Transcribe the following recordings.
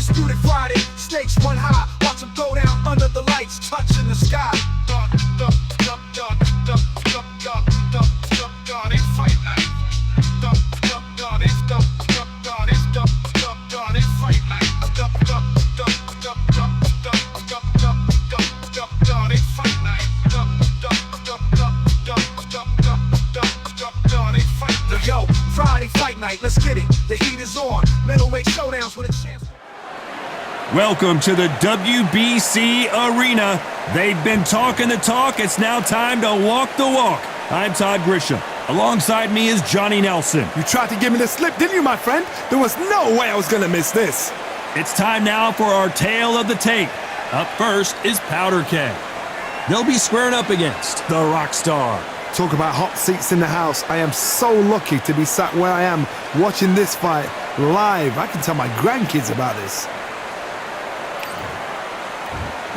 Undisputed Friday, stakes one high. Watch them go down under the lights, touching the sky. It's fight night. It's fight night. Yo, Friday fight night, let's get it. The heat is on. Middleweight showdowns with a chance. Welcome to the WBC Arena. They've been talking the talk. It's now time to walk the walk. I'm Todd Grisham. Alongside me is Johnny Nelson. You tried to give me the slip, didn't you, my friend? There was no way I was gonna miss this. It's time now for our tale of the tape. Up first is Powder Keg. They'll be squaring up against the Rockstar. Talk about hot seats in the house. I am so lucky to be sat where I am watching this fight live. I can tell my grandkids about this.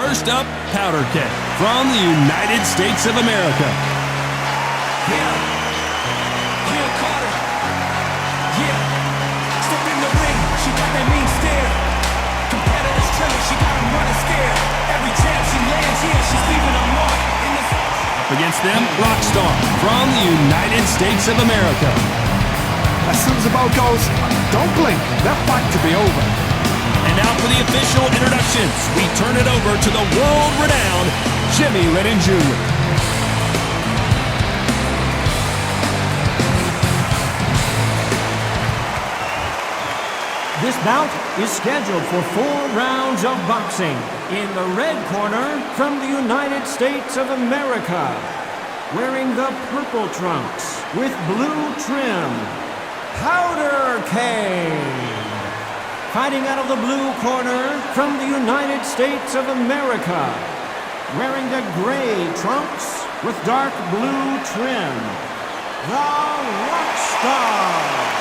First up, Powder Keg from the United States of America. Carter. Step in the ring, she got that mean stare. Competitors trembling, she got them running scared. Every jab she lands here, she's leaving a mark. Up against them, Rockstar from the United States of America. As soon as the bell goes, don't blink. That fight to be over. And now for the official introductions, we turn it over to the world-renowned Jimmy Lennon Jr. This bout is scheduled for 4 rounds of boxing. In the red corner, from the United States of America, wearing the purple trunks with blue trim, Powder Keg. Fighting out of the blue corner, from the United States of America, wearing the gray trunks with dark blue trim, the Rockstar.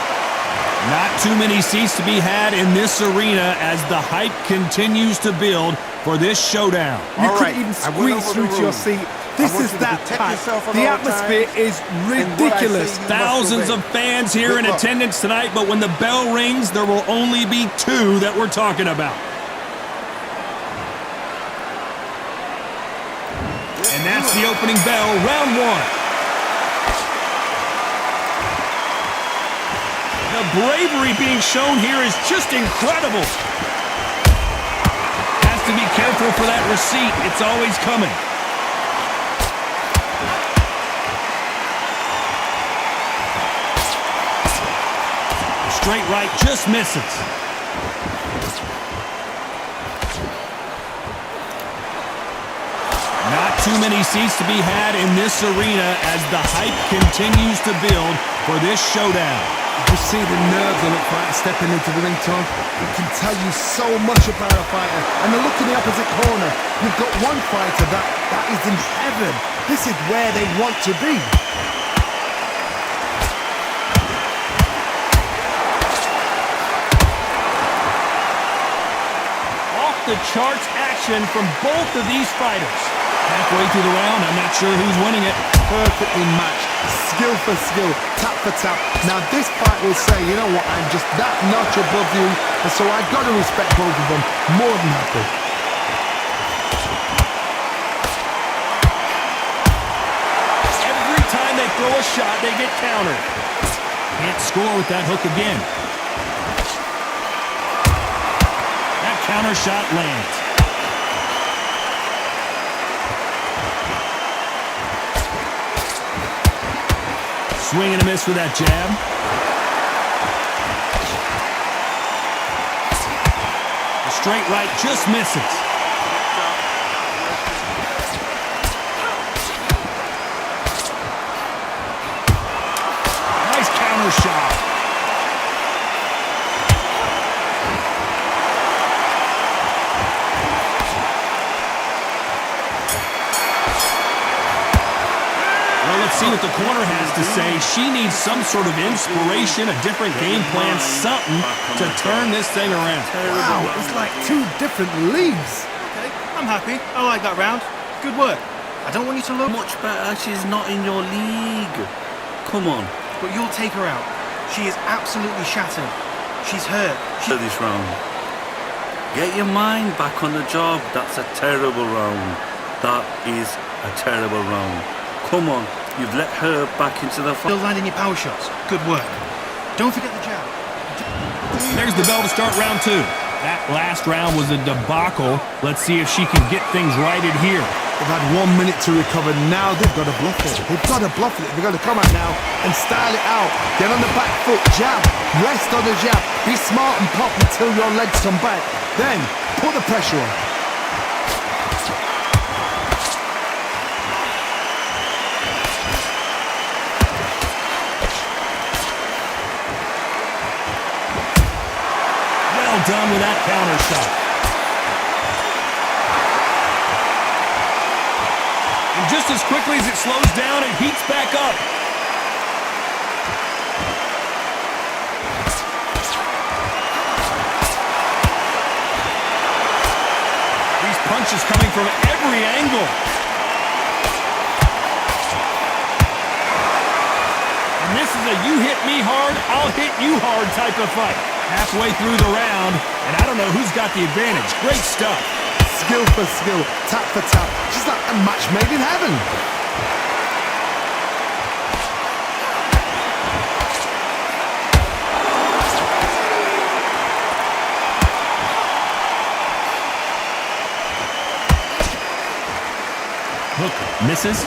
Not too many seats to be had in this arena as the hype continues to build for this showdown. You couldn't even squeeze through to your seat. This is that packed. The atmosphere is ridiculous. Thousands of fans here in attendance tonight, but when the bell rings, there will only be 2 that we're talking about. And that's the opening bell, round 1. The bravery being shown here is just incredible. Has to be careful for that receipt. It's always coming. Straight right just misses. Not too many seats to be had in this arena as the hype continues to build for this showdown. You see the nerves on a fighter stepping into the ring, Tom. It can tell you so much about a fighter. And the look in the opposite corner, you've got one fighter that is in heaven. This is where they want to be. The charts action from both of these fighters. Halfway through the round, I'm not sure who's winning it. Perfectly matched, skill for skill, tap for tap. Now this fight will say, you know what, I'm just that notch above you, and so I've got to respect both of them. More than happy. Every time they throw a shot, they get countered. Can't score with that hook again. Counter shot lands. Swing and a miss with that jab. The straight right just misses. Nice counter shot. See what the corner has to say. She needs some sort of inspiration, a different game plan, something to turn this thing around. Wow, it's like 2 different leagues. Okay, I'm happy. I like that round. Good work. I don't want you to look much better. She's not in your league. Come on. But you'll take her out. She is absolutely shattered. She's hurt. This round. Get your mind back on the job. That's a terrible round. That is a terrible round. Come on, you've let her back into the fight. Still landing your power shots. Good work. Don't forget the jab. There's the bell to start round 2. That last round was a debacle. Let's see if she can get things righted here. They've had 1 minute to recover. Now they've got to bluff it. They've got to bluff it. They've got to come out now and style it out. Get on the back foot, jab. Rest on the jab. Be smart and pop until your legs come back. Then put the pressure on. Well done with that counter shot. And just as quickly as it slows down, it heats back up. These punches coming from every angle. And this is a you hit me hard, I'll hit you hard type of fight. Halfway through the round, and I don't know who's got the advantage. Great stuff. Skill for skill, tap for tap. Just like a match made in heaven. Hook misses.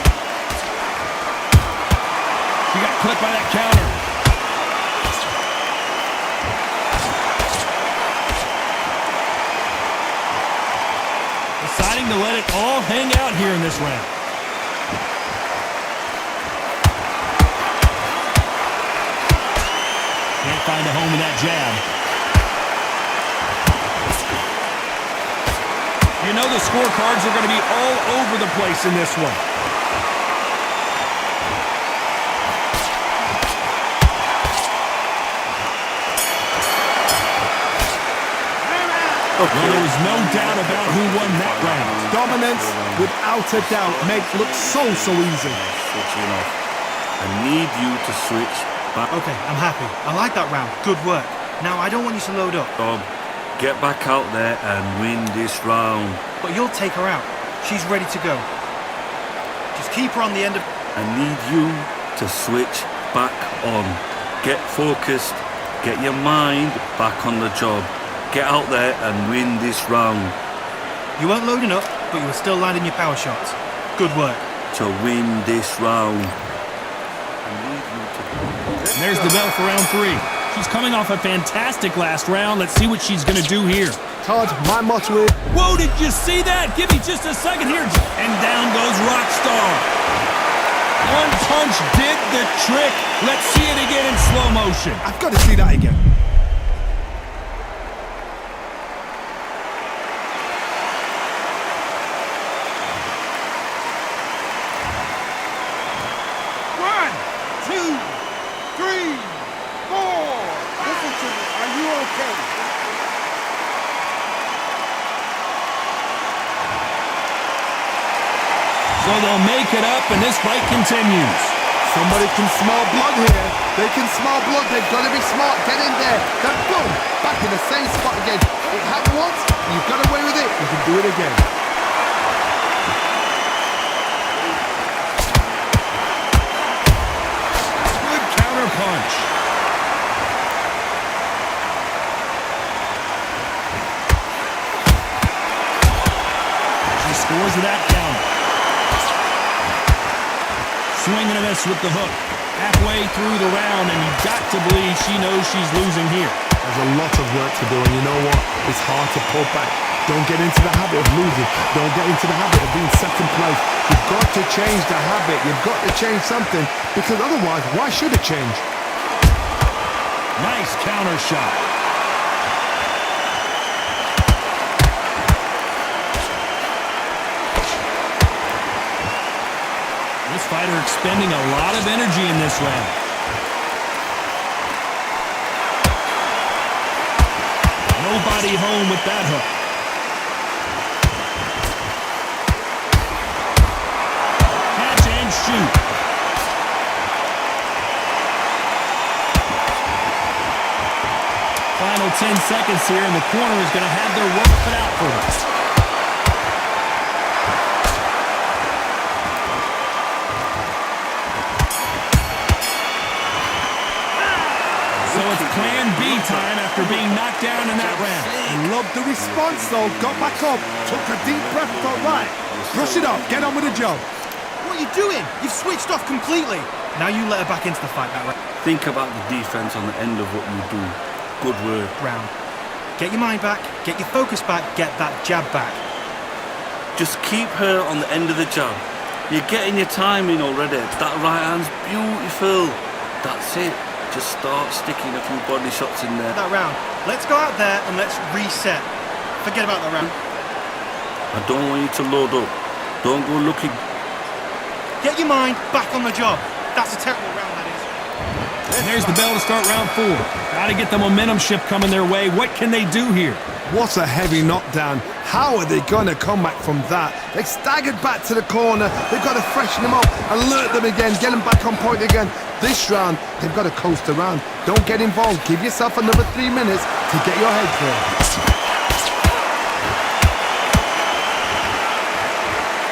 She got clipped by that counter. Deciding to let it all hang out here in this round. Can't find a home in that jab. You know the scorecards are going to be all over the place in this one. Well, there was no doubt about who won that round. Dominance, without a doubt, makes look so easy. Switching off. I need you to switch back. Okay, I'm happy. I like that round. Good work. Now, I don't want you to load up. Bob, get back out there and win this round. But you'll take her out. She's ready to go. Just keep her on the end of... I need you to switch back on. Get focused. Get your mind back on the job. Get out there and win this round. You weren't loading up, but you were still landing your power shots. Good work. To win this round. And there's the bell for round 3. She's coming off a fantastic last round. Let's see what she's going to do here. Todd, my motto is... Whoa, did you see that? Give me just a second here. And down goes Rockstar. One punch did the trick. Let's see it again in slow motion. I've got to see that again. So they'll make it up, and this fight continues. Somebody can smell blood here. They can smell blood. They've got to be smart. Get in there. Then boom, back in the same spot again. It happened once. You've got away with it. You can do it again. Good counter punch. She scores with that counter. Swing and a miss with the hook. Halfway through the round, and you've got to believe she knows she's losing here. There's a lot of work to do, and you know what? It's hard to pull back. Don't get into the habit of losing. Don't get into the habit of being second place. You've got to change the habit. You've got to change something, because otherwise, why should it change? Nice counter shot. This fighter expending a lot of energy in this round. Nobody home with that hook. Catch and shoot. Final 10 seconds here, and the corner is going to have their work cut out for us. So it's plan B time after being knocked down in that round. Loved the response though, got back up, took a deep breath, thought, right, brush it off, get on with the job. What are you doing? You've switched off completely. Now you let her back into the fight that round. Think about the defense on the end of what you do. Good work. Get your mind back, get your focus back, get that jab back. Just keep her on the end of the jab. You're getting your timing already. That right hand's beautiful. That's it. Just start sticking a few body shots in there. That round. Let's go out there and let's reset. Forget about that round. I don't want you to load up. Don't go looking. Get your mind back on the job. That's a terrible round, that is. And there's the bell to start round 4. Got to get the momentum shift coming their way. What can they do here? What a heavy knockdown. How are they going to come back from that? They staggered back to the corner. They've got to freshen them up, alert them again, get them back on point again. This round, they've got to coast around. Don't get involved. Give yourself another 3 minutes to get your head clear.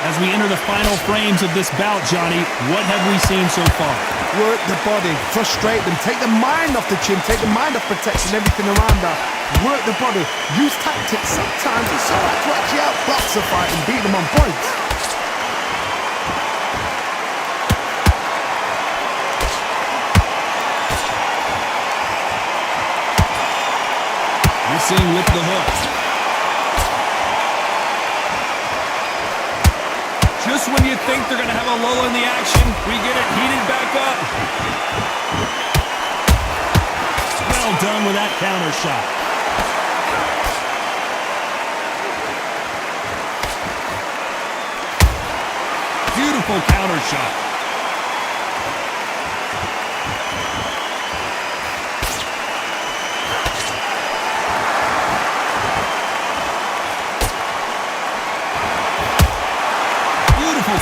As we enter the final frames of this bout, Johnny, what have we seen so far? Work the body, frustrate them, take the mind off the chin, take the mind off protection, everything around that. Work the body, use tactics. Sometimes it's alright to actually outbox a fight and beat them on points. Missing with the hook. Just when you think they're going to have a lull in the action, we get it heated back up. Well done with that counter shot. Beautiful counter shot.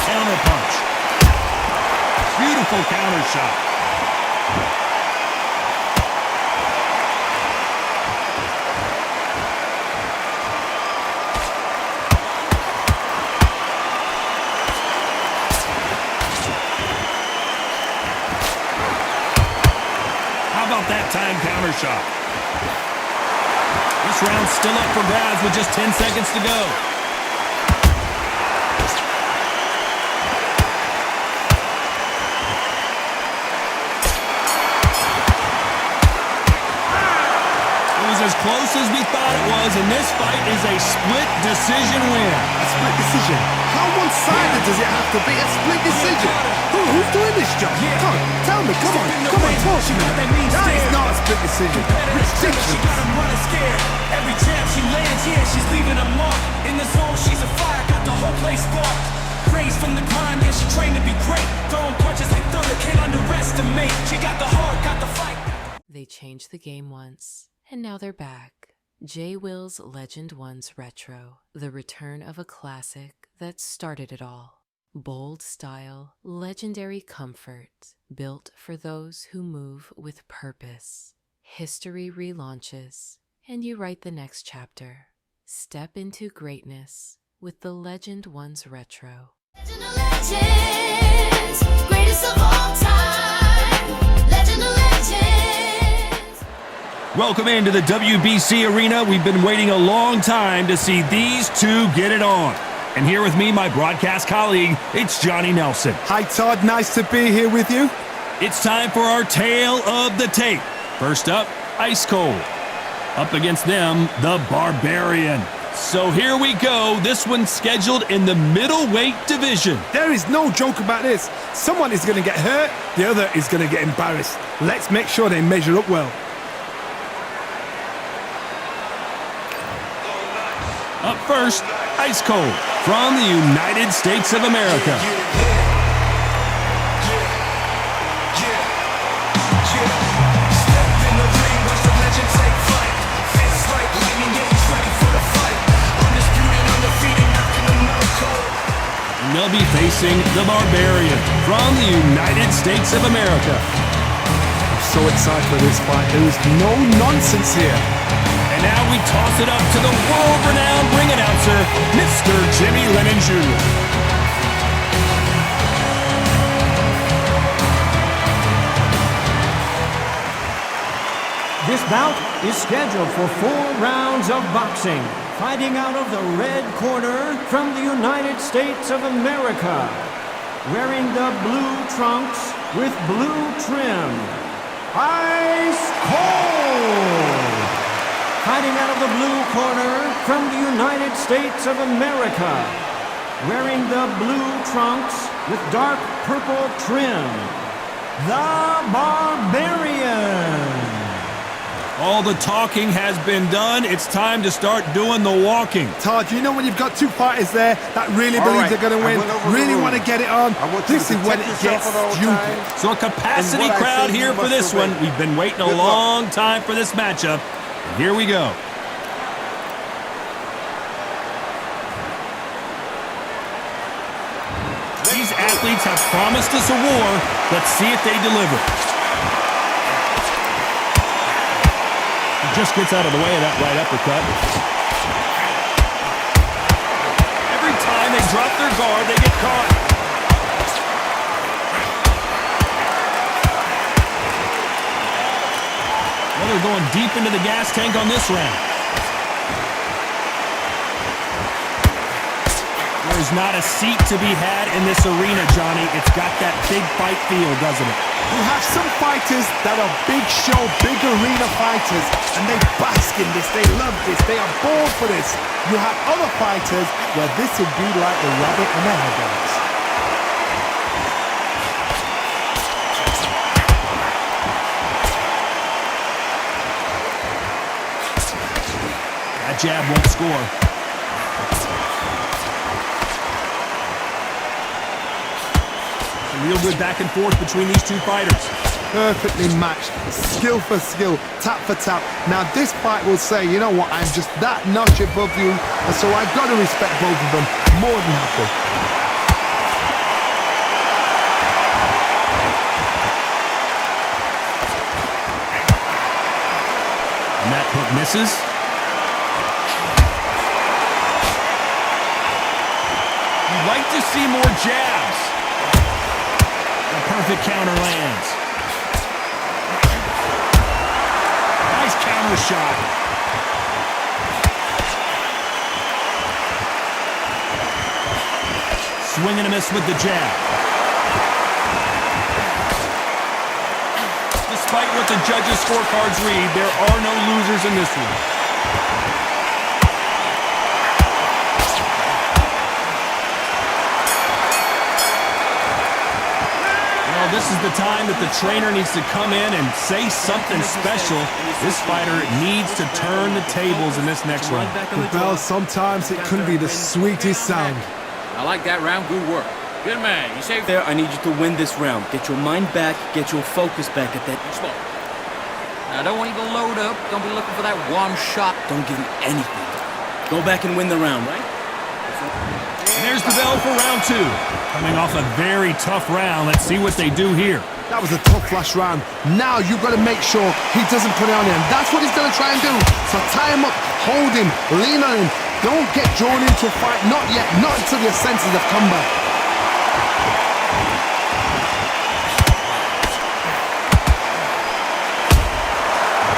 Counter punch. Beautiful counter shot. How about that time counter shot? This round's still up for grabs with just 10 seconds to go. As close as we thought it was, and this fight is a split decision win. A split decision? How one-sided does it have to be? A split decision? Who's doing this job? Come on, tell me, come on, talk to me. That is not a split decision. Ridiculous. She got him running scared. Every jab she lands, yeah, she's leaving a mark. In the zone, she's a fire, got the whole place sparked. Raised from the grind, yeah, she trained to be great. Throwing punches like thunder, can't underestimate. She got the heart, got the fight. They changed the game once, and now they're back. J. Will's Legend Ones Retro, the return of a classic that started it all. Bold style, legendary comfort, built for those who move with purpose. History relaunches, and you write the next chapter. Step into greatness with the Legend Ones Retro. Legend of legends, greatest of all time. Legend of legends. Welcome into the WBC arena. We've been waiting a long time to see these two get it on. And here with me, my broadcast colleague, it's Johnny Nelson. Hi Todd, nice to be here with you. It's time for our tale of the tape. First up, Ice Cold. Up against them, the Barbarian. So here we go. This one's scheduled in the middleweight division. There is no joke about this. Someone is going to get hurt, the other is going to get embarrassed. Let's make sure they measure up well. Up first, Ice Cold from the United States of America. And they'll be facing the Barbarian from the United States of America. I'm so excited for this fight. There is no nonsense here. And now we toss it up to the world-renowned ring announcer, Mr. Jimmy Lennon Jr. This bout is scheduled for 4 rounds of boxing. Fighting out of the red corner from the United States of America. Wearing the blue trunks with blue trim. Ice Cold! Fighting out of the blue corner from the United States of America. Wearing the blue trunks with dark purple trim. The Barbarian! All the talking has been done. It's time to start doing the walking. Todd, you know when you've got two fighters there that really believe they're going to win, really want to get it on, this is when it gets stupid. So a capacity crowd here for this one. We've been waiting a long time for this matchup. And here we go. These athletes have promised us a war. Let's see if they deliver. Just gets out of the way of that right uppercut. Every time they drop their guard, they get caught. Well, they're going deep into the gas tank on this round. There's not a seat to be had in this arena, Johnny. It's got that big fight feel, doesn't it? You have some fighters that are big show, big arena fighters, and they bask in this, they love this, they are born for this. You have other fighters where this would be like the rabbit and the headlights. That jab won't score. Real good back and forth between these two fighters. Perfectly matched, skill for skill, tap for tap. Now this fight will say, you know what, I'm just that notch above you, and so I've got to respect both of them more than happy. And that hook misses. You'd like to see more jabs. The perfect counter lands. Nice counter shot. Swing and a miss with the jab. Despite what the judges' scorecards read, there are no losers in this one. This is the time that the trainer needs to come in and say something special. This fighter needs to turn the tables in this next round. Well, sometimes it couldn't be the sweetest sound. I like that round. Good work. Good man. You saved There, I need you to win this round. Get your mind back, get your focus back at that spot. Now, I don't want you to load up. Don't be looking for that one shot. Don't give him anything. Go back and win the round, right? And there's the bell for round 2. Coming off a very tough round. Let's see what they do here. That was a tough last round. Now you've got to make sure he doesn't put it on him. That's what he's going to try and do. So tie him up, hold him, lean on him. Don't get drawn into a fight. Not yet. Not until your senses have come back.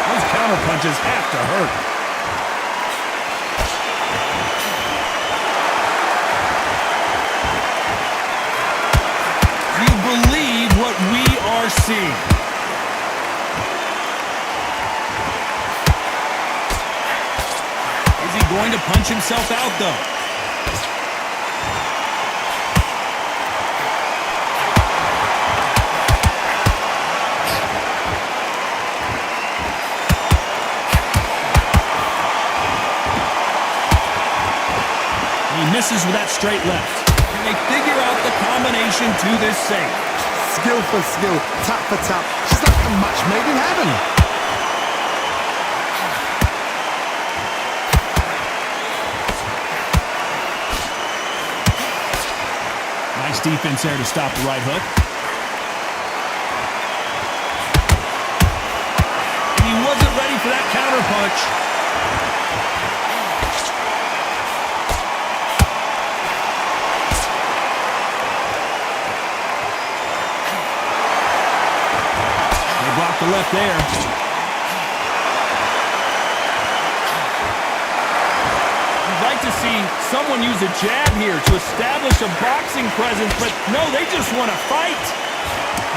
Those counter punches have to hurt. Believe what we are seeing. Is he going to punch himself out, though? He misses with that straight left. Can they figure out the combination to this save? Skill for skill, tap for tap. Just like a match made in heaven. Nice defense there to stop the right hook. And he wasn't ready for that counter punch. there. You'd like to see someone use a jab here to establish a boxing presence, but no, they just want to fight.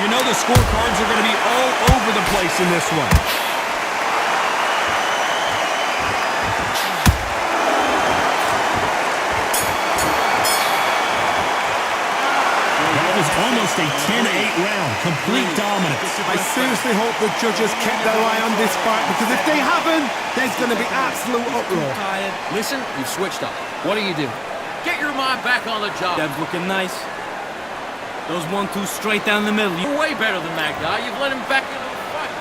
You know the scorecards are going to be all over the place in this one. That was almost a 10-8 round, complete dominance. I seriously hope the judges kept their eye on this fight, because if they haven't, there's going to be absolute uproar. Listen, you've switched up. What do you do? Get your mind back on the job. Jab's looking nice. Those 1-2 straight down the middle. You're way better than that guy. You've let him back into the fight.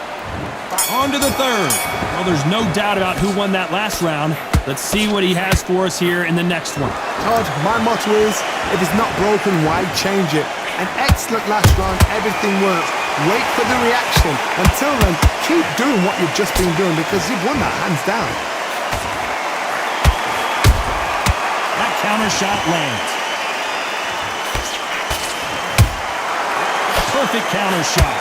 On to the third. Well, there's no doubt about who won that last round. Let's see what he has for us here in the next one. Todd, my motto is, if it's not broken, why change it? An excellent last round, everything works. Wait for the reaction. Until then, keep doing what you've just been doing, because you've won that hands down. That counter shot lands. Perfect counter shot.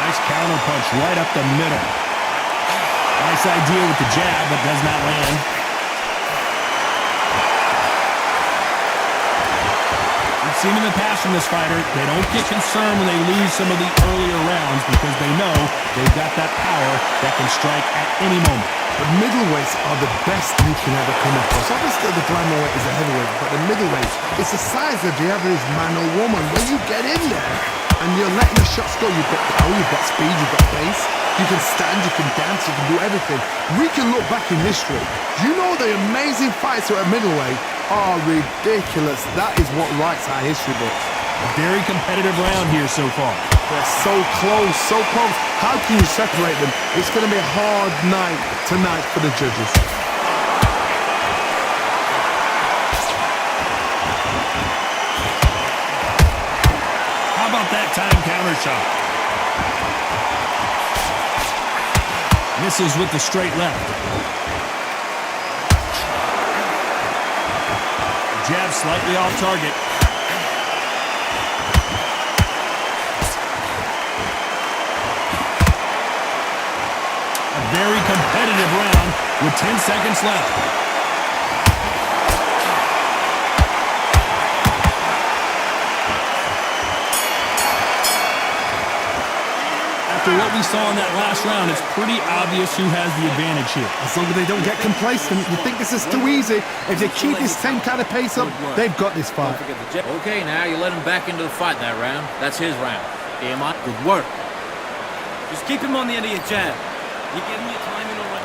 Nice counter punch right up the middle. Nice idea with the jab, but does not land. We've seen in the past from this fighter, they don't get concerned when they lose some of the earlier rounds because they know they've got that power that can strike at any moment. The middleweights are the best you can ever come across. Obviously, the flyweight is a heavyweight, but the middleweight, it's the size of the average man or woman. When you get in there and you're letting the shots go, you've got power, you've got speed, you've got pace. You can stand, you can dance, you can do everything. We can look back in history. You know the amazing fights at middleweight are ridiculous. That is what writes our history books. A very competitive round here so far. They're so close, so close. How can you separate them? It's going to be a hard night tonight for the judges. How about that time counter shot? Misses with the straight left. Jab slightly off target. Very competitive round with 10 seconds left. After what we saw in that last round, it's pretty obvious who has the advantage here. As long as they don't get complacent, you think this is too easy. If they keep this same kind of pace up, they've got this fight. Okay, now you let him back into the fight that round. That's his round. Damn, good work. Just keep him on the end of your jab. You're giving me timing already.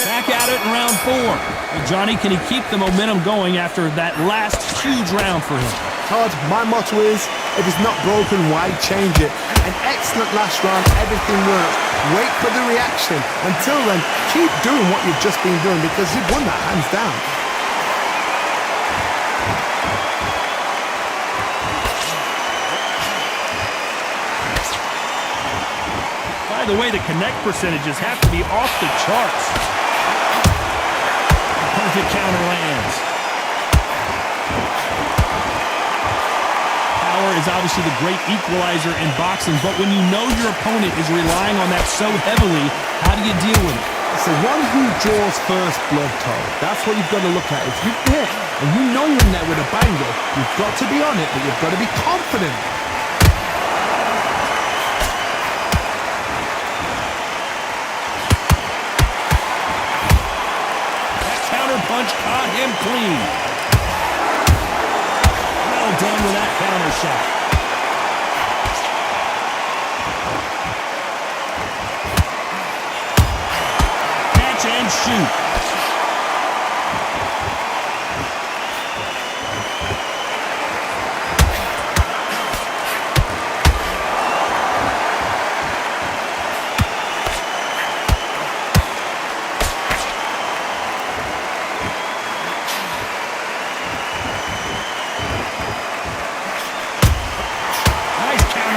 Back at it in round 4. Well, Johnny, can he keep the momentum going after that last huge round for him? Todd, my motto is, if it's not broken, why change it? An excellent last round, everything works. Wait for the reaction. Until then, keep doing what you've just been doing, because you've won that hands down. By the way, the connect percentages have to be off the charts. Perfect counter lands. Power is obviously the great equalizer in boxing, but when you know your opponent is relying on that so heavily, how do you deal with it? It's the one who draws first blood, Todd. That's what you've got to look at. If you hit and you know you're in there with a banger, you've got to be on it, but you've got to be confident. Punch caught him clean. Well done with that counter shot. Catch and shoot.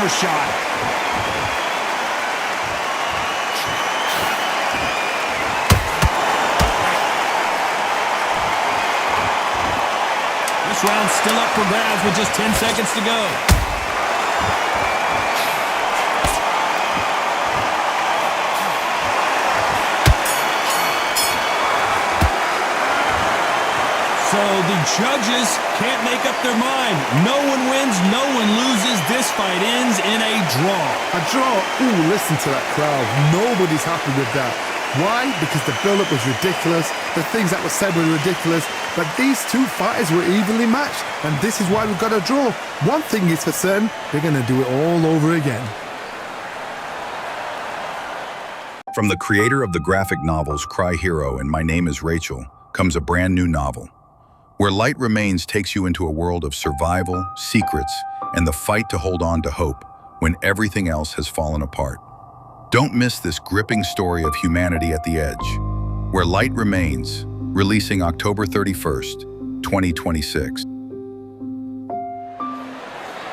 Shot. This round's still up for grabs with just 10 seconds to go. So the judges can't make up their mind. No one wins, no one loses. This fight ends in a draw. A draw? Ooh, listen to that crowd. Nobody's happy with that. Why? Because the build-up was ridiculous. The things that were said were ridiculous. But these two fighters were evenly matched. And this is why we've got a draw. One thing is for certain, they're going to do it all over again. From the creator of the graphic novels Cry Hero and My Name is Rachel comes a brand new novel. Where Light Remains takes you into a world of survival, secrets, and the fight to hold on to hope when everything else has fallen apart. Don't miss this gripping story of humanity at the edge. Where Light Remains, releasing October 31st, 2026.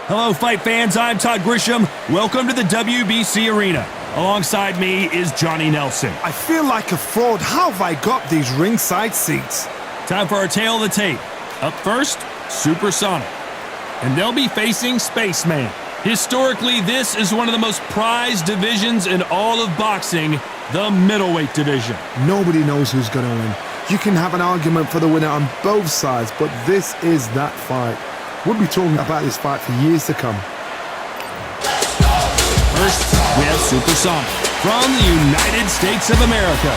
Hello, fight fans. I'm Todd Grisham. Welcome to the WBC Arena. Alongside me is Johnny Nelson. I feel like a fraud. How have I got these ringside seats? Time for our tale of the tape. Up first, Supersonic. And they'll be facing Spaceman. Historically, this is one of the most prized divisions in all of boxing, the middleweight division. Nobody knows who's going to win. You can have an argument for the winner on both sides, but this is that fight. We'll be talking about this fight for years to come. First, we have Supersonic from the United States of America.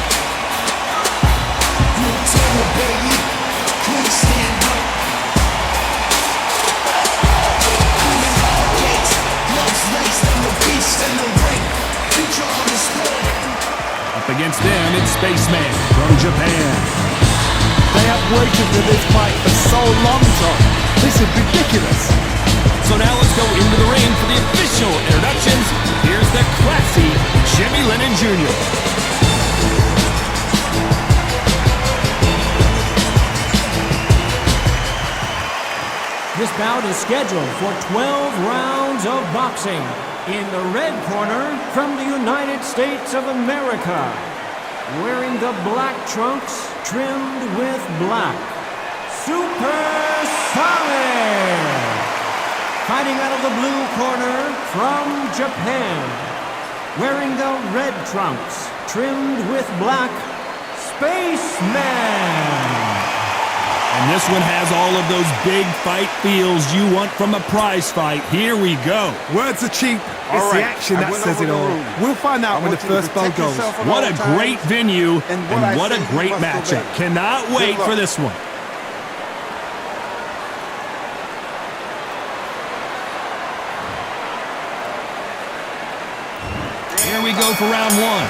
Up against them, it's Spaceman from Japan. They have waited for this fight for so long, Tom. This is ridiculous. So now let's go into the ring for the official introductions. Here's the classy Jimmy Lennon Jr. This bout is scheduled for 12 rounds of boxing. In the red corner, from the United States of America, wearing the black trunks trimmed with black, Supersonic! Fighting out of the blue corner, from Japan, wearing the red trunks trimmed with black, Spaceman! And this one has all of those big fight feels you want from a prize fight. Here we go. Words are cheap. It's the action that says it all. We'll find out when the first bell goes. What a great venue and what a great matchup. Cannot wait for this one. Here we go for round one.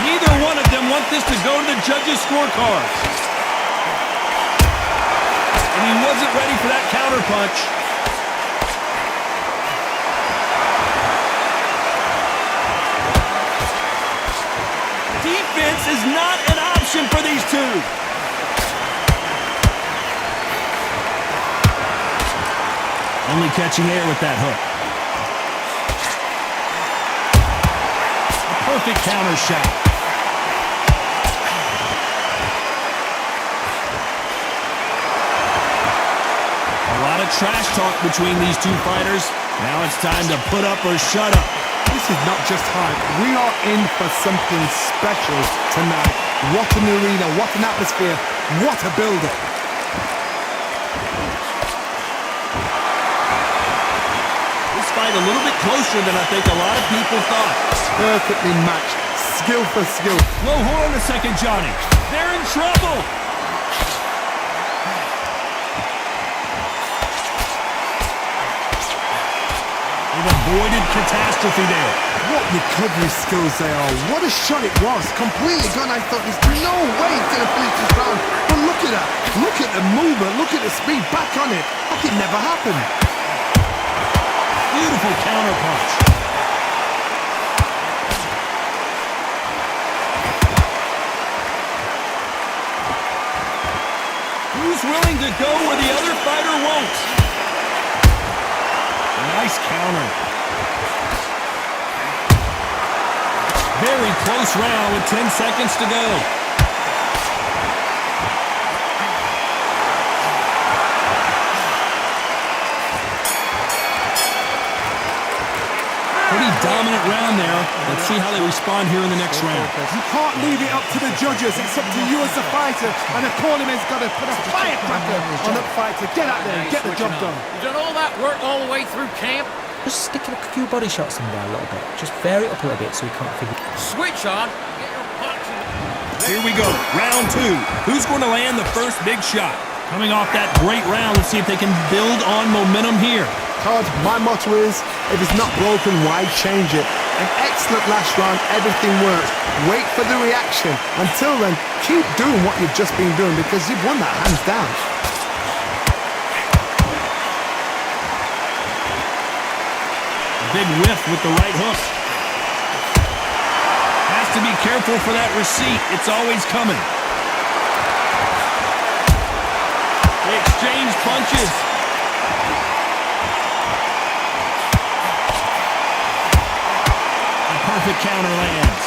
Neither one of them want this to go to the judges' scorecards. And he wasn't ready for that counter punch. Defense is not an option for these two. Only catching air with that hook. A perfect counter shot. A lot of trash talk between these two fighters. Now it's time to put up or shut up. This is not just hype. We are in for something special tonight. What an arena, what an atmosphere, what a build-up. This fight a little bit closer than I think a lot of people thought. Perfectly matched, skill for skill. Whoa, hold on a second, Johnny. They're in trouble. Avoided catastrophe there. What recovery skills they are. What a shot it was. Completely gone. I thought there's no way it's going to finish this round. But look at that. Look at the movement. Look at the speed. Back on it. Like it never happened. Beautiful counter punch. Who's willing to go where the other fighter won't? Nice counter. Very close round with 10 seconds to go. Pretty dominant round there. Let's see how they respond here in the next round. You can't leave it up to the judges. It's up to you as the fighter. And the cornerman's got to put a firecracker on the fight to get out there and get the job done. You've done all that work all the way through camp. Just stick a few body shots in there a little bit. Just vary it up a little bit so we can't figure. Switch on. Get your punch. Here we go, round 2. Who's going to land the first big shot? Coming off that great round, let's see if they can build on momentum here. Todd, my motto is, if it's not broken, why change it? An excellent last round, everything works. Wait for the reaction. Until then, keep doing what you've just been doing because you've won that hands down. Big whiff with the right hook. Has to be careful for that receipt. It's always coming. They exchange punches. A perfect counter lands.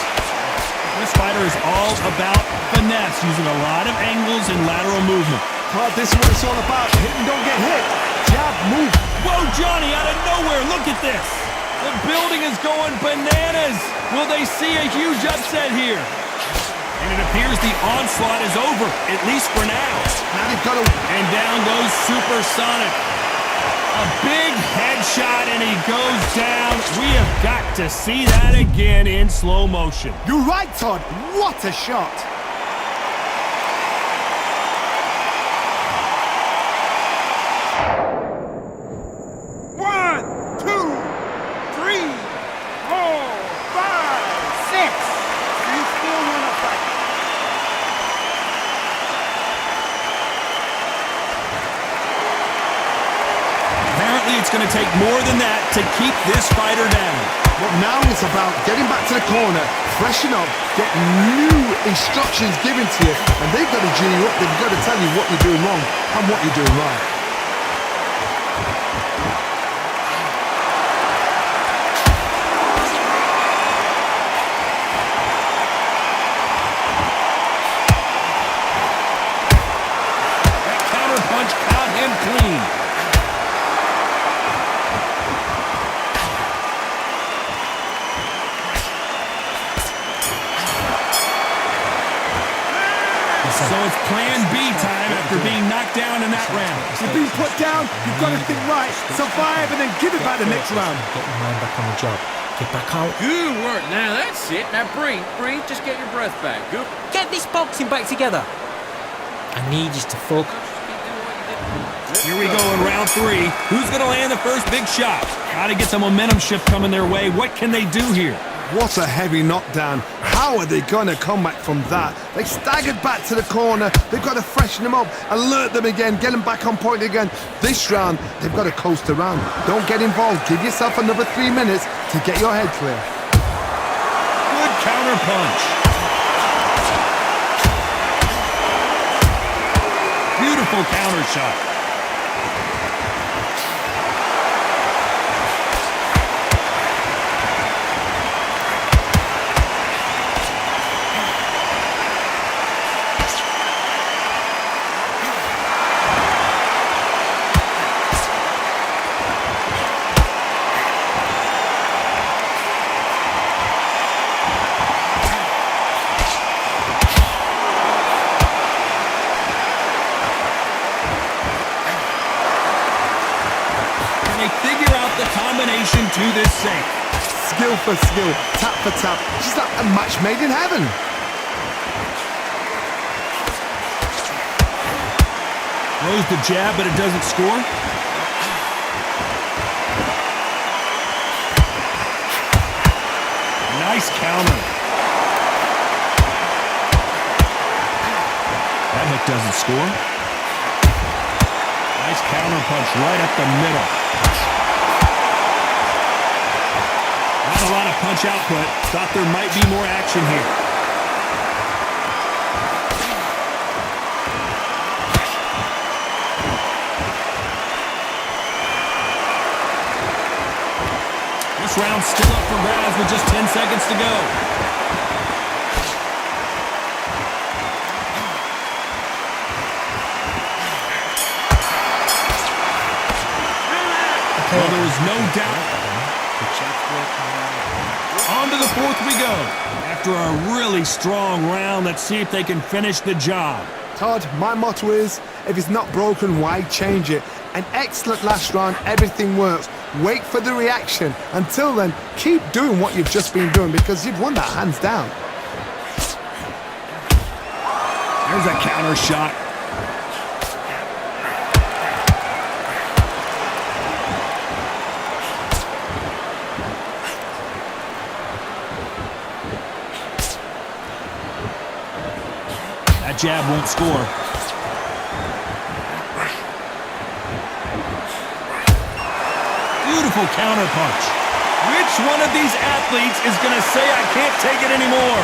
This fighter is all about finesse, using a lot of angles and lateral movement. Todd, this is what it's all about. Hit and don't get hit. Jab, move. Whoa, Johnny, out of nowhere. Look at this. The building is going bananas. Will they see a huge upset here? And it appears the onslaught is over, at least for now. Now they've got to... And down goes Supersonic. A big headshot, and he goes down. We have got to see that again in slow motion. You're right, Todd. What a shot. It's going to take more than that to keep this fighter down. But now it's about getting back to the corner, freshen up, get new instructions given to you, and they've got to G you up. They've got to tell you what you're doing wrong and what you're doing right. That counter punch caught him clean. So it's plan B time after being knocked down in that round. You've been put down, you've got to think right, survive, and then give it back the next round. Get your mind back on the job. Get back out. Good work. Now that's it. Now breathe. Just get your breath back. Good. Get this boxing back together. I need you to focus. Here we go in round 3. Who's going to land the first big shot? Got to get the momentum shift coming their way. What can they do here? What a heavy knockdown. How are they going to come back from that? They staggered back to the corner. They've got to freshen them up, alert them again, get them back on point again. This round, they've got to coast around. Don't get involved. Give yourself another 3 minutes to get your head clear. Good counter punch. Beautiful counter shot. To this safe. Skill for skill, tap for tap, just like a match made in heaven. Throws the jab, but it doesn't score. Nice counter. That hook doesn't score. Nice counter punch right up the middle. Not a lot of punch output. Thought there might be more action here. This round's still up for grabs with just 10 seconds to go. Well, there was no doubt. the fourth we go. After a really strong round, let's see if they can finish the job. Todd, my motto is, if it's not broken, why change it? An excellent last round, everything works. Wait for the reaction. Until then, keep doing what you've just been doing because you've won that hands down. There's a counter shot. That jab won't score. Beautiful counter punch. Which one of these athletes is going to say, I can't take it anymore?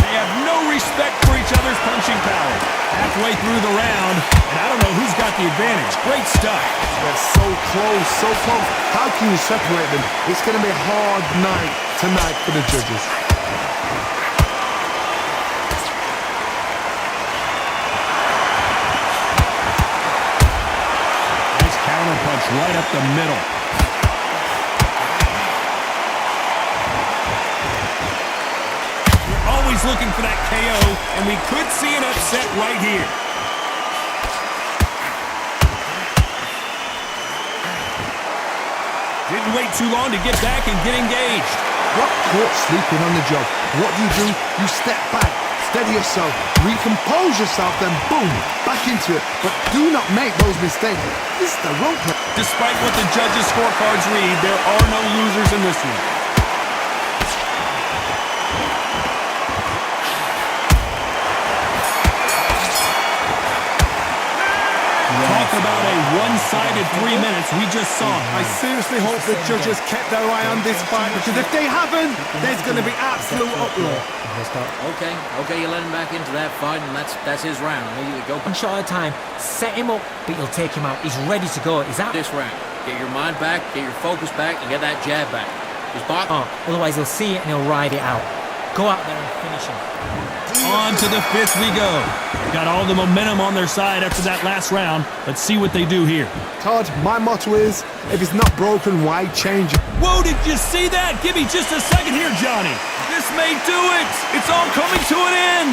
They have no respect for each other's punching power. Halfway through the round, and I don't know who's got the advantage. Great stuff. They're so close, so close. How can you separate them? It's going to be a hard night tonight for the judges. Punch right up the middle. We're always looking for that KO, and we could see an upset right here. Didn't wait too long to get back and get engaged. Got caught sleeping on the job. What do? You step back, steady yourself, recompose yourself, then boom, back into it. But do not make those mistakes. This is the rope. Despite what the judges' scorecards read, there are no losers in this one. Talk about a one-sided 3 minutes we just saw. I seriously hope the judges kept their eye on this fight because if they haven't, there's going to be absolute uproar. Okay, you let him back into that fight, and that's his round. Immediately go. One shot at a time. Set him up, but you'll take him out. He's ready to go. He's out. This round. Get your mind back, get your focus back, and get that jab back. Just box. Otherwise he'll see it and he'll ride it out. Go out there and finish him. On to the fifth we go. Got all the momentum on their side after that last round. Let's see what they do here. Todd, my motto is, if it's not broken, why change it? Whoa, did you see that? Give me just a second here, Johnny. This may do it. It's all coming to an end.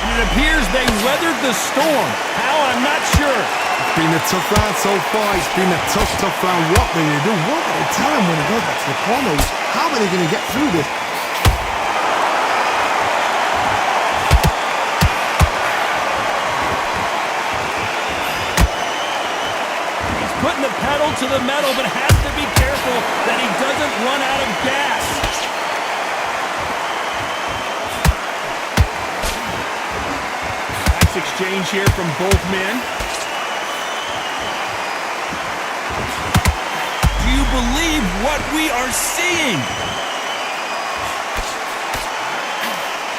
And it appears they weathered the storm. How, I'm not sure. It's been a tough round so far. It's been a tough round. What will they do? What will they tell them when they go back to the corners? How are they going to get through this? Putting the pedal to the metal, but has to be careful that he doesn't run out of gas. Nice exchange here from both men. Do you believe what we are seeing?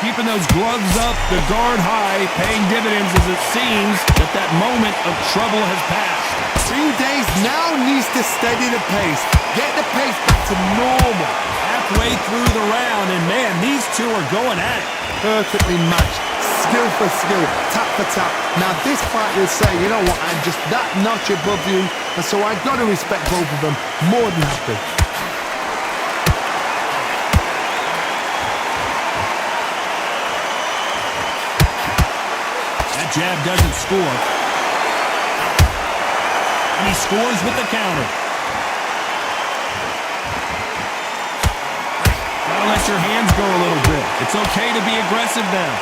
Keeping those gloves up, the guard high, paying dividends as it seems that moment of trouble has passed. 3 days now needs to steady the pace. Get the pace back to normal. Halfway through the round, and man, these two are going at it. Perfectly matched. Skill for skill, tap for tap. Now this fight will say, you know what, I'm just that notch above you, and so I've got to respect both of them more than happy. That jab doesn't score. And he scores with the counter. Now let your hands go a little bit. It's okay to be aggressive now.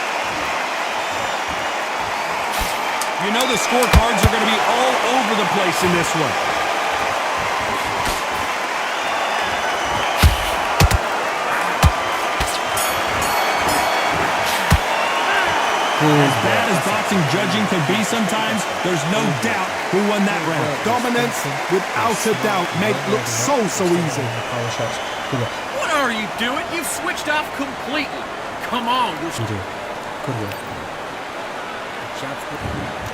You know the scorecards are going to be all over the place in this one. As bad as boxing judging can be sometimes, there's no doubt who won that round. Dominance, without a doubt, made it look so easy. What are you doing? You've switched off completely. Come on. Good work.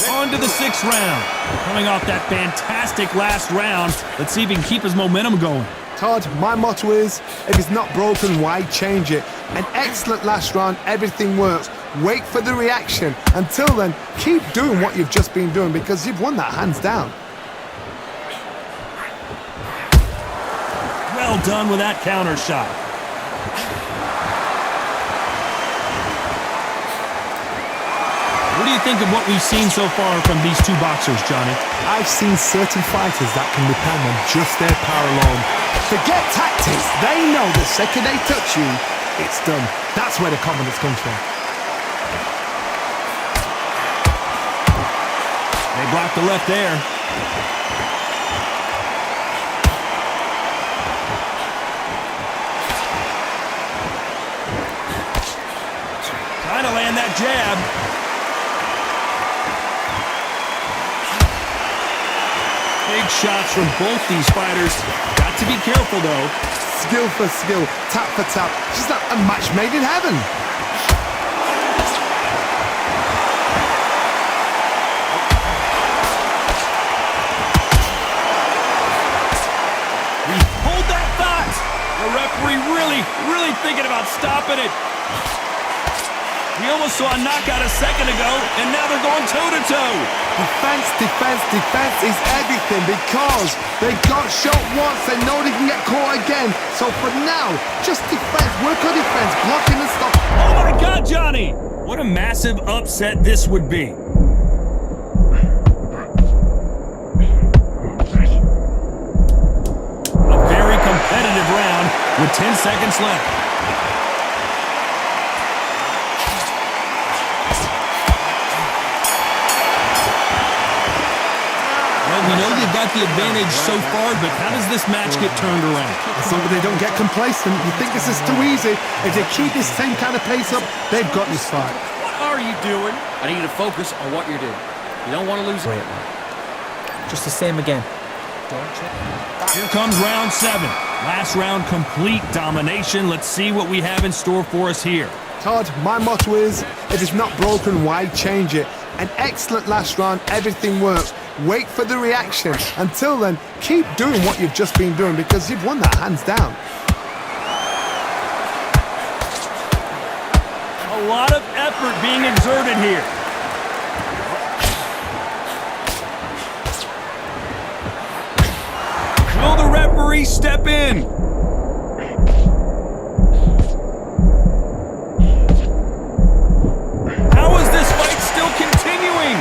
On to the sixth round. Coming off that fantastic last round, let's see if he can keep his momentum going. Todd, my motto is, if it's not broken, why change it? An excellent last round, everything works. wait for the reaction. Until then, keep doing what you've just been doing because you've won that hands down. Well done with that counter shot. What do you think of what we've seen so far from these two boxers, Johnny? I've seen certain fighters that can depend on just their power alone. Forget tactics. They know the second they touch you, it's done. That's where the confidence comes from. They blocked the left there. Trying to land that jab. Big shots from both these fighters. Got to be careful, though. Skill for skill, tap for tap. She's not a match made in heaven. Hold that thought. The referee really thinking about stopping it. We almost saw a knockout a second ago, and now they're going toe-to-toe. Defense, defense, defense is everything because they got shot once. They know they can get caught again. So for now, just defense, work on defense, blocking and stuff. Oh my God, Johnny! What a massive upset this would be. A very competitive round with 10 seconds left. We know you've got the advantage so far, but how does this match get turned around? So they don't get complacent. You think this is too easy. If they keep this same kind of pace up, they've got this fight. What are you doing? I need you to focus on what you're doing. You don't want to lose it. Just the same again. Here comes round 7. Last round, complete domination. Let's see what we have in store for us here. Todd, my motto is, if it's not broken, why change it? An excellent last round, everything works. Wait for the reaction. Until then, keep doing what you've just been doing because you've won that hands down. A lot of effort being exerted here. Will the referee step in? How is this fight still continuing?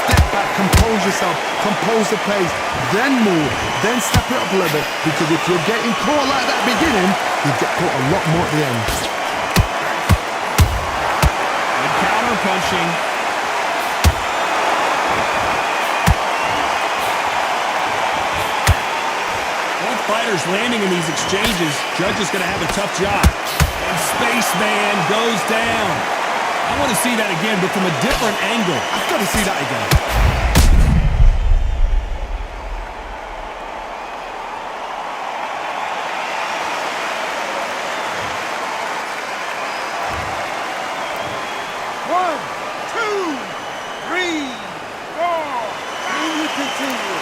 Step back, compose yourself, compose the pace, then move, then step it up a little bit. Because if you're getting caught like that at the beginning, you get caught a lot more at the end. Good counter punching. Both fighters landing in these exchanges. Judge is going to have a tough job. And Spaceman goes down. I want to see that again, but from a different angle. I've got to see that again. One, two, three, four. And we continue.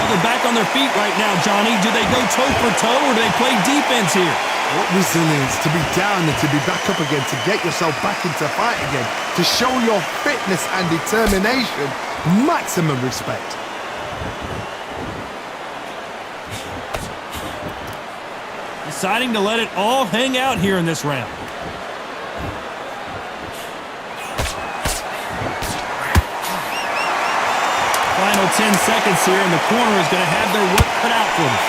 They're back on their feet right now, Johnny. Do they go toe for toe or do they play defense here? What resilience to be down and to be back up again, to get yourself back into fight again, to show your fitness and determination. Maximum respect. Deciding to let it all hang out here in this round. Final 10 seconds here, and the corner is going to have their work cut out for them.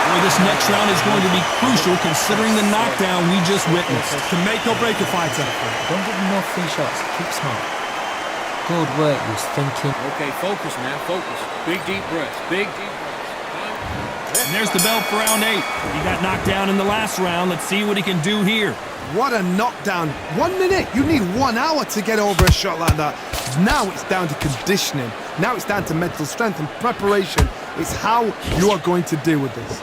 Well, this next round is going to be crucial considering the knockdown we just witnessed. To make or break a fighter. Don't give them no free shots. Keep smart. Good work, you was thinking. Okay, focus now, focus. Big deep breaths, big deep breaths. And there's the bell for round 8. He got knocked down in the last round. Let's see what he can do here. What a knockdown. 1 minute. You need 1 hour to get over a shot like that. Now it's down to conditioning. Now it's down to mental strength and preparation. It's how you are going to deal with this.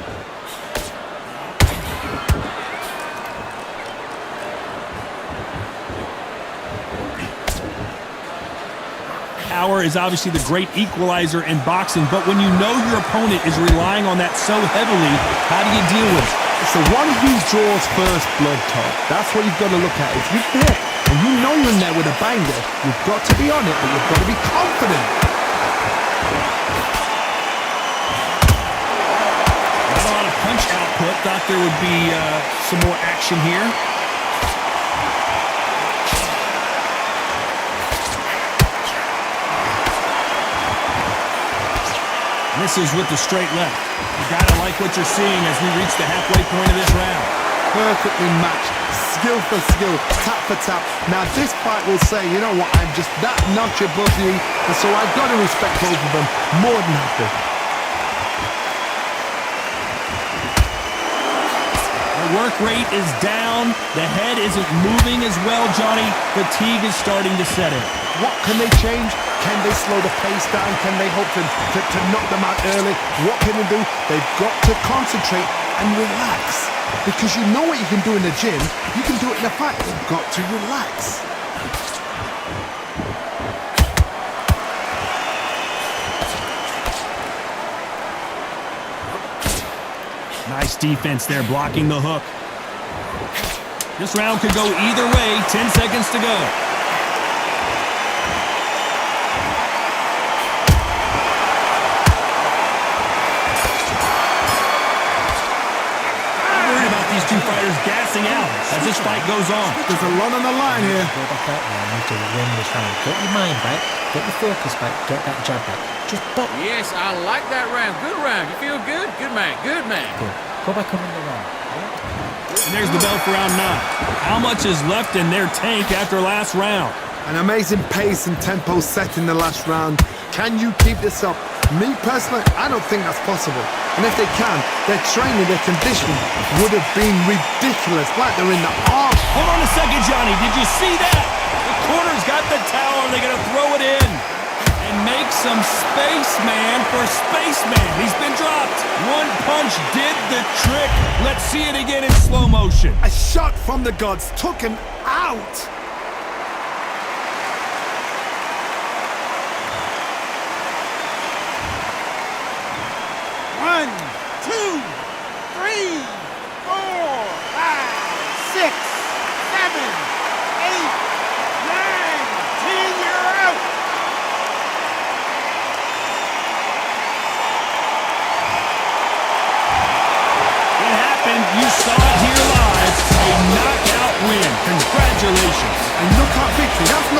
power is obviously the great equalizer in boxing, but when you know your opponent is relying on that so heavily, how do you deal with it? It's the one who draws first blood, Todd. That's what you've got to look at. If you've hit and you know you're in there with a banger, you've got to be on it, but you've got to be confident. Not a lot of punch output. Thought there would be some more action here. Misses with the straight left. You gotta like what you're seeing as we reach the halfway point of this round. Perfectly matched, skill for skill, tap for tap. Now this fight will say, you know what, I'm just that notch above you, and so I've got to respect both of them more than happy. The work rate is down. The head isn't moving as well, Johnny. Fatigue is starting to set in. What can they change? Can they slow the pace down? Can they hope to knock them out early? What can they do? They've got to concentrate and relax. Because you know what you can do in the gym, you can do it in a fight. You've got to relax. Nice defense there, blocking the hook. This round could go either way. 10 seconds to go. These two fighters gassing out as this fight goes on. There's a lot on the line here. Go back out there. You need to win this round. Get your mind back. Get your focus back. Get that jab back. Just box. Yes, I like that round. Good round. You feel good? Good man. Good man. Good. Go back and win the round. And there's the bell for round 9. How much is left in their tank after last round? An amazing pace and tempo set in the last round. Can you keep this up? Me personally, I don't think that's possible. And if they can, their training, their conditioning would have been ridiculous. Like they're in the arm. Hold on a second, Johnny. Did you see that? The corner's got the towel. Are they going to throw it in? And make some space, man, for Spaceman. He's been dropped. One punch did the trick. Let's see it again in slow motion. A shot from the gods took him out. One, two, three, 4, 5, 6, 7, 8, 9, 10, you're out. It happened. You saw it here live. A knockout win. Congratulations. A knockout victory. That's